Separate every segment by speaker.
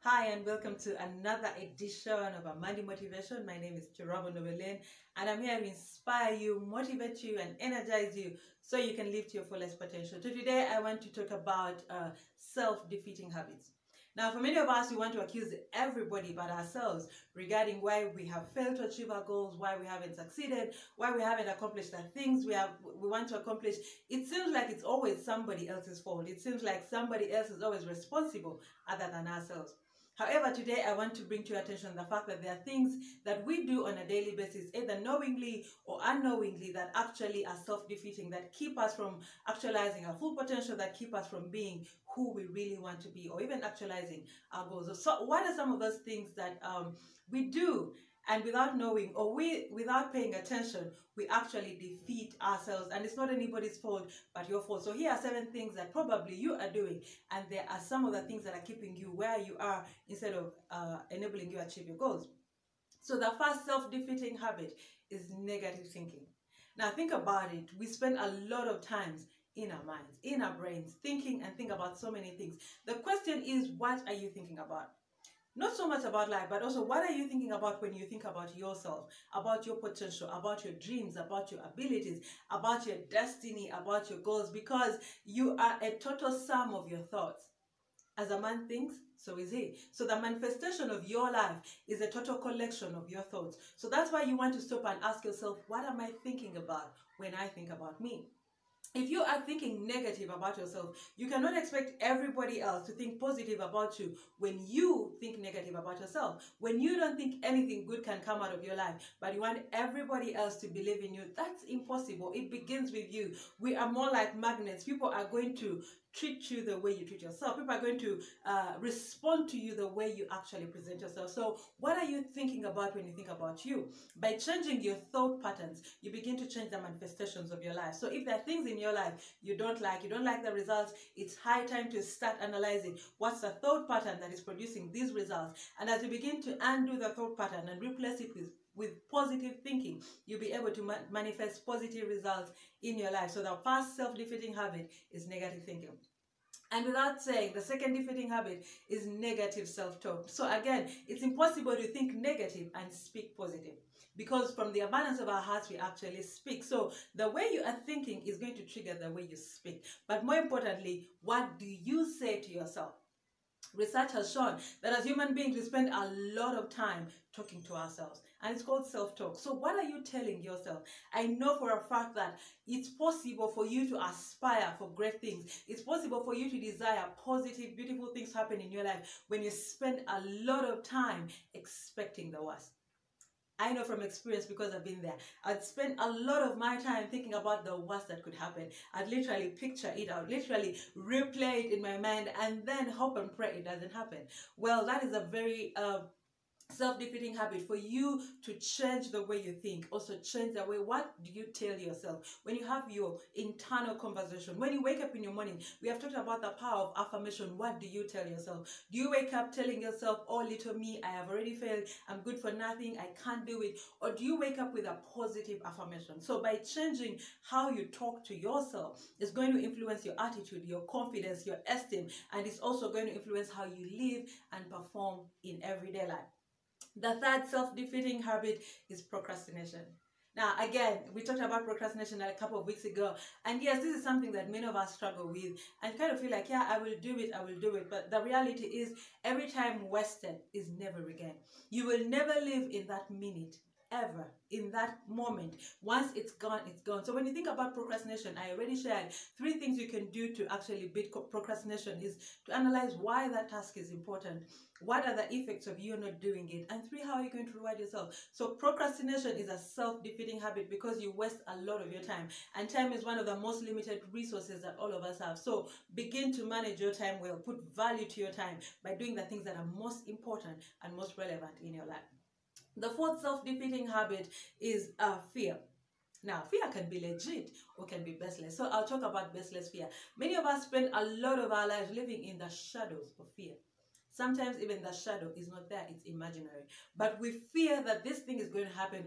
Speaker 1: Hi and welcome to another edition of a Monday Motivation. My name is Chirabo Novelin and I'm here to inspire you, motivate you and energize you so you can live to your fullest potential. So today I want to talk about self-defeating habits. Now for many of us, we want to accuse everybody but ourselves regarding why we have failed to achieve our goals, why we haven't succeeded, why we haven't accomplished the things we want to accomplish. It seems like it's always somebody else's fault. It seems like somebody else is always responsible other than ourselves. However, today I want to bring to your attention the fact that there are things that we do on a daily basis, either knowingly or unknowingly, that actually are self-defeating, that keep us from actualizing our full potential, that keep us from being who we really want to be, or even actualizing our goals. So what are some of those things that we do, and without knowing, or without paying attention, we actually defeat ourselves, and it's not anybody's fault but your fault. So here are 7 things that probably you are doing, and there are some of the things that are keeping you where you are instead of enabling you to achieve your goals. So the first self-defeating habit is negative thinking. Now think about it. We spend a lot of times in our minds, in our brains, thinking about so many things. The question is, what are you thinking about? Not so much about life, but also what are you thinking about when you think about yourself, about your potential, about your dreams, about your abilities, about your destiny, about your goals, because you are a total sum of your thoughts. As a man thinks, so is he. So the manifestation of your life is a total collection of your thoughts. So that's why you want to stop and ask yourself, what am I thinking about when I think about me? If you are thinking negative about yourself, you cannot expect everybody else to think positive about you when you think negative about yourself. When you don't think anything good can come out of your life, but you want everybody else to believe in you, that's impossible. It begins with you. We are more like magnets. People are going to treat you the way you treat yourself. People are going to respond to you the way you actually present yourself. So what are you thinking about when you think about you? By changing your thought patterns, you begin to change the manifestations of your life. So if there are things in your life you don't like the results, it's high time to start analyzing what's the thought pattern that is producing these results. And as you begin to undo the thought pattern and replace it with positive thinking, you'll be able to manifest positive results in your life. So the first self-defeating habit is negative thinking. And without saying, the second defeating habit is negative self-talk. So again, it's impossible to think negative and speak positive, because from the abundance of our hearts, we actually speak. So the way you are thinking is going to trigger the way you speak. But more importantly, what do you say to yourself? Research has shown that as human beings, we spend a lot of time talking to ourselves, and it's called self-talk. So what are you telling yourself? I know for a fact that it's possible for you to aspire for great things. It's possible for you to desire positive, beautiful things happen in your life when you spend a lot of time expecting the worst. I know from experience, because I've been there. I'd spend a lot of my time thinking about the worst that could happen. I'd literally picture it out, literally replay it in my mind, and then hope and pray it doesn't happen. Well, that is a very self-defeating habit. For you to change the way you think, also change the way, what do you tell yourself when you have your internal conversation? When you wake up in your morning, we have talked about the power of affirmation. What do you tell yourself? Do you wake up telling yourself, oh little me, I have already failed, I'm good for nothing, I can't do it? Or do you wake up with a positive affirmation? So by changing how you talk to yourself, it's going to influence your attitude, your confidence, your esteem, and it's also going to influence how you live and perform in everyday life. The third self-defeating habit is procrastination. Now, again, we talked about procrastination a couple of weeks ago. And yes, this is something that many of us struggle with and kind of feel like, yeah, I will do it. But the reality is, every time wasted is never regained. You will never live in that minute, ever, in that moment. Once it's gone, it's gone. So when you think about procrastination, I already shared 3 things you can do to actually beat procrastination. Is to analyze why that task is important. What are the effects of you not doing it? And 3, how are you going to reward yourself? So procrastination is a self-defeating habit because you waste a lot of your time. And time is one of the most limited resources that all of us have. So begin to manage your time well. Put value to your time by doing the things that are most important and most relevant in your life. The 4th self-defeating habit is fear. Now, fear can be legit or can be baseless. So I'll talk about baseless fear. Many of us spend a lot of our lives living in the shadows of fear. Sometimes even the shadow is not there, it's imaginary. But we fear that this thing is going to happen,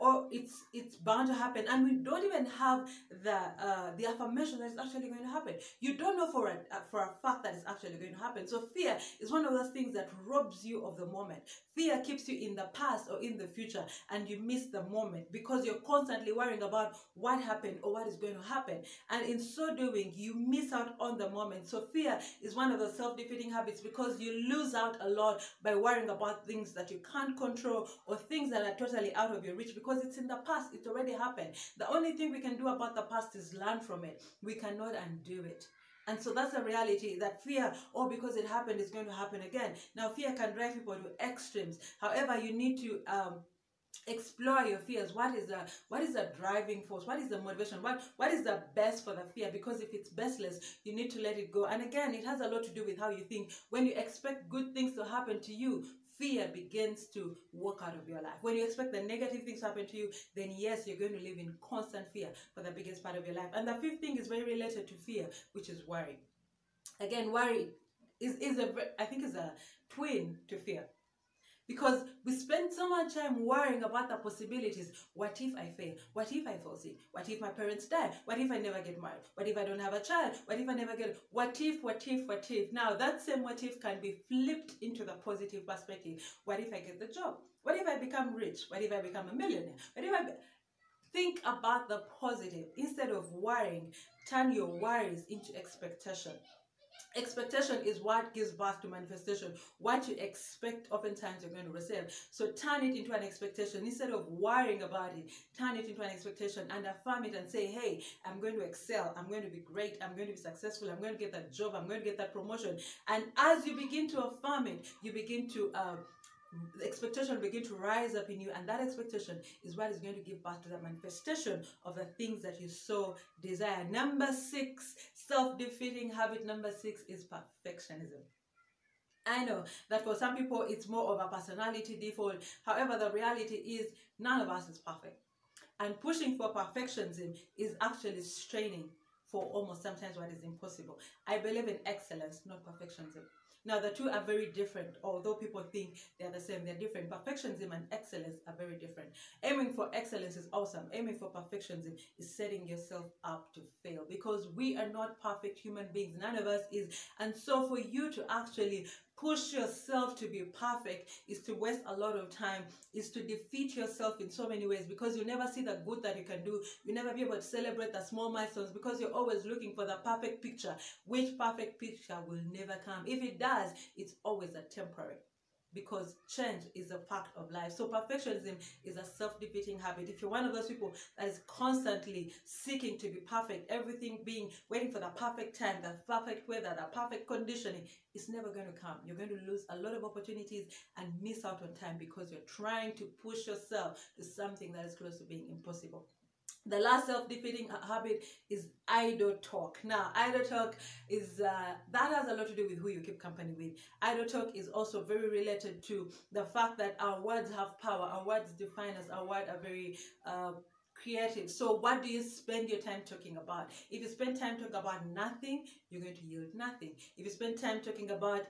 Speaker 1: or it's bound to happen, and we don't even have the affirmation that it's actually going to happen. You don't know for a fact that it's actually going to happen. So fear is one of those things that robs you of the moment. Fear keeps you in the past or in the future, and you miss the moment because you're constantly worrying about what happened or what is going to happen, and in so doing you miss out on the moment. So fear is one of the self-defeating habits because you lose out a lot by worrying about things that you can't control or things that are totally out of your reach, because it's in the past. It already happened. The only thing we can do about the past is learn from it. We cannot undo it. And so that's a reality, that fear, because it happened, is going to happen again. Now, fear can drive people to extremes. However, you need to explore your fears. What is the driving force? What is the motivation? What is the best for the fear? Because if it's baseless, you need to let it go. And again, it has a lot to do with how you think. When you expect good things to happen to you, fear begins to walk out of your life. When you expect the negative things to happen to you, then yes, you're going to live in constant fear for the biggest part of your life. And the fifth thing is very related to fear, which is worry. Again, worry I think is a twin to fear. Because we spend so much time worrying about the possibilities. What if I fail? What if I fall sick? What if my parents die? What if I never get married? What if I don't have a child? What if I never get... What if? Now, that same what if can be flipped into the positive perspective. What if I get the job? What if I become rich? What if I become a millionaire? What if Think about the positive. Instead of worrying, turn your worries into expectation. Expectation is what gives birth to manifestation. What you expect, oftentimes you're going to receive. So turn it into an expectation. Instead of worrying about it, turn it into an expectation and affirm it and say, hey, I'm going to excel. I'm going to be great. I'm going to be successful. I'm going to get that job. I'm going to get that promotion. And as you begin to affirm it, you begin to... the expectation will begin to rise up in you, and that expectation is what is going to give birth to the manifestation of the things that you so desire. Number 6, self-defeating habit number 6 is perfectionism. I know that for some people it's more of a personality default. However, the reality is none of us is perfect, and pushing for perfectionism is actually straining for almost sometimes what is impossible. I believe in excellence, not perfectionism. Now, the two are very different. Although people think they're the same, they're different. Perfectionism and excellence are very different. Aiming for excellence is awesome. Aiming for perfectionism is setting yourself up to fail, because we are not perfect human beings. None of us is. And so for you to actually push yourself to be perfect is to waste a lot of time, is to defeat yourself in so many ways, because you never see the good that you can do. You never be able to celebrate the small milestones, because you're always looking for the perfect picture, which perfect picture will never come. If it does, it's always a temporary, because change is a fact of life. So perfectionism is a self-defeating habit. If you're one of those people that is constantly seeking to be perfect, everything waiting for the perfect time, the perfect weather, the perfect conditioning, it's never going to come. You're going to lose a lot of opportunities and miss out on time, because you're trying to push yourself to something that is close to being impossible. The last self-defeating habit is idle talk. Now, idle talk is, that has a lot to do with who you keep company with. Idle talk is also very related to the fact that our words have power. Our words define us. Our words are very creative. So what do you spend your time talking about? If you spend time talking about nothing, you're going to yield nothing. If you spend time talking about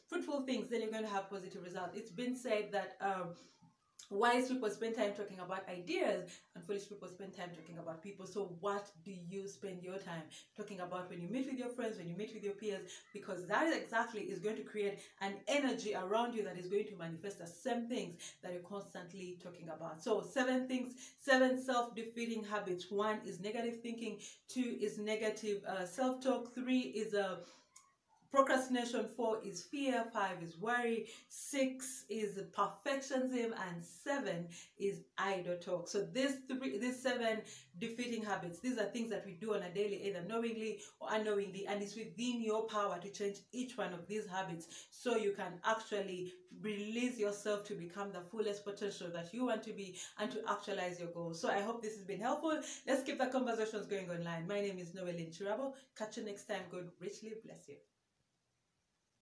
Speaker 1: fruitful things, then you're going to have positive results. It's been said that wise people spend time talking about ideas, and foolish people spend time talking about people. So what do you spend your time talking about when you meet with your friends, when you meet with your peers? Because that exactly is going to create an energy around you that is going to manifest the same things that you're constantly talking about. So 7 self-defeating habits. 1 is negative thinking. 2 is negative self-talk. 3 is procrastination. 4 is fear. 5 is worry. 6 is perfectionism, and 7 is idle talk. So these 7 defeating habits, these are things that we do on a daily, either knowingly or unknowingly, and it's within your power to change each one of these habits, so you can actually release yourself to become the fullest potential that you want to be and to actualize your goals. So I hope this has been helpful. Let's keep the conversations going online. My name is Noeline Chirabo. Catch you next time. God richly bless you.